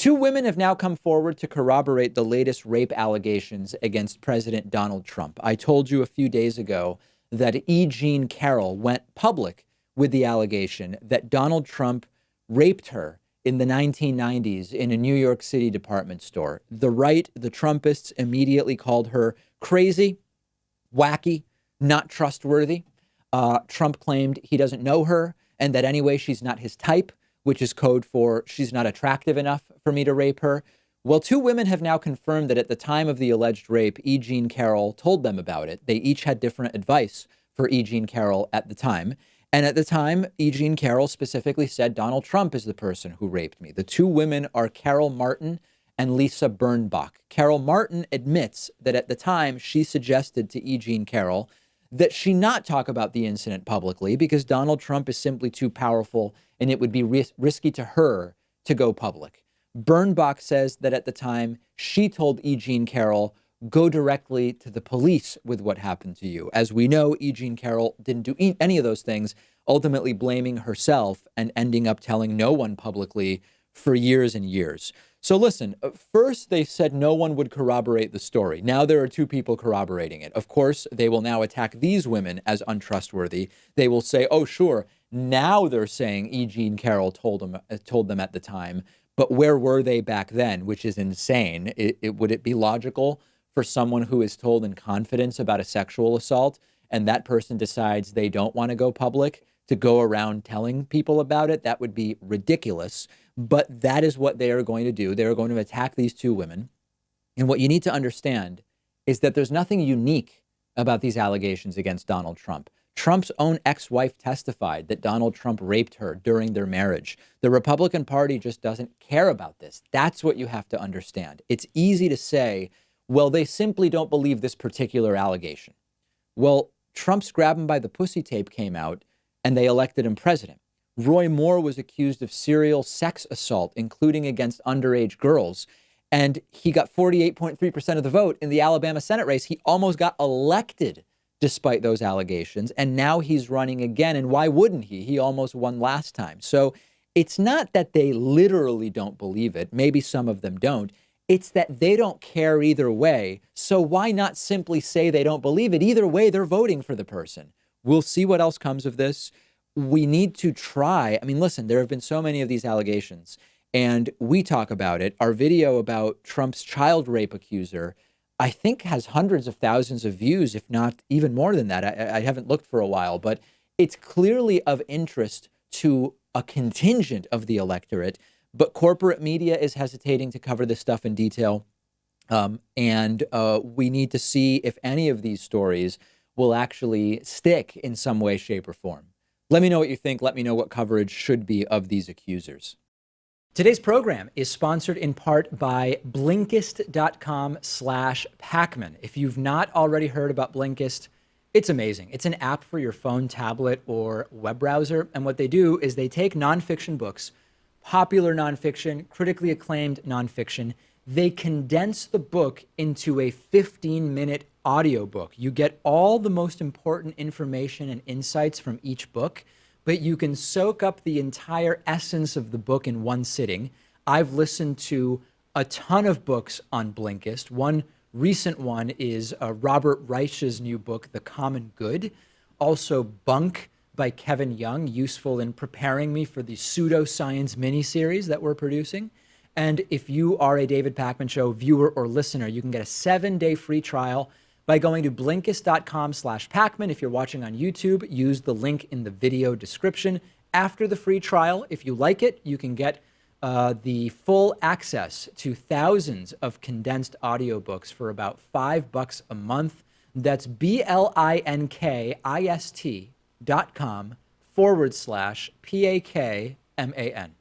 Two women have now come forward to corroborate the latest rape allegations against President Donald Trump. I told you a few days ago that E. Jean Carroll went public with the allegation that Donald Trump raped her in the 1990s in a New York City department store. The right, the Trumpists, immediately called her crazy, wacky, not trustworthy. Trump claimed he doesn't know her and that anyway, she's not his type, which is code for she's not attractive enough for me to rape her. Well, two women have now confirmed that at the time of the alleged rape, E. Jean Carroll told them about it. They each had different advice for E. Jean Carroll at the time. And at the time, E. Jean Carroll specifically said, Donald Trump is the person who raped me. The two women are Carol Martin and Lisa Birnbach. Carol Martin admits that at the time she suggested to E. Jean Carroll that she not talk about the incident publicly because Donald Trump is simply too powerful and it would be risky to her to go public. Birnbach says that at the time she told E. Jean Carroll, go directly to the police with what happened to you. As we know, E. Jean Carroll didn't do any of those things, ultimately blaming herself and ending up telling no one publicly for years and years. So listen, first they said no one would corroborate the story. Now there are two people corroborating it. Of course, they will now attack these women as untrustworthy. They will say, oh, sure, now they're saying E. Jean Carroll told them at the time, but where were they back then, which is insane. Would it be logical for someone who is told in confidence about a sexual assault and that person decides they don't want to go public to go around telling people about it? That would be ridiculous. But that is what they are going to do. They are going to attack these two women. And what you need to understand is that there's nothing unique about these allegations against Donald Trump. Trump's own ex-wife testified that Donald Trump raped her during their marriage. The Republican Party just doesn't care about this. That's what you have to understand. It's easy to say, well, they simply don't believe this particular allegation. Well, Trump's grab him by the pussy tape came out and they elected him president. Roy Moore was accused of serial sex assault, including against underage girls. And he got 48.3% of the vote in the Alabama Senate race. He almost got elected despite those allegations. And now he's running again. And why wouldn't he? He almost won last time. So it's not that they literally don't believe it. Maybe some of them don't. It's that they don't care either way. So why not simply say they don't believe it? Either way, they're voting for the person. We'll see what else comes of this. We need to try. I mean, listen, there have been so many of these allegations and we talk about it. Our video about Trump's child rape accuser, I think has hundreds of thousands of views, if not even more than that. I haven't looked for a while, but it's clearly of interest to a contingent of the electorate. But corporate media is hesitating to cover this stuff in detail. And we need to see if any of these stories will actually stick in some way, shape, or form. Let me know what you think. Let me know what coverage should be of these accusers. Today's program is sponsored in part by Blinkist.com/Pakman. If you've not already heard about Blinkist, it's amazing. It's an app for your phone, tablet, or web browser. And what they do is they take nonfiction books, popular nonfiction, critically acclaimed nonfiction. They condense the book into a 15-minute audiobook. You get all the most important information and insights from each book, but you can soak up the entire essence of the book in one sitting. I've listened to a ton of books on Blinkist. One recent one is Robert Reich's new book, The Common Good. Also Bunk by Kevin Young, useful in preparing me for the pseudoscience miniseries that we're producing. And if you are a David Pakman Show viewer or listener, you can get a 7-day free trial by going to Blinkist.com/Pakman. If you're watching on YouTube, use the link in the video description. After the free trial, if you like it, you can get the full access to thousands of condensed audiobooks for about $5 a month. That's BLINKIST.com/PAKMAN.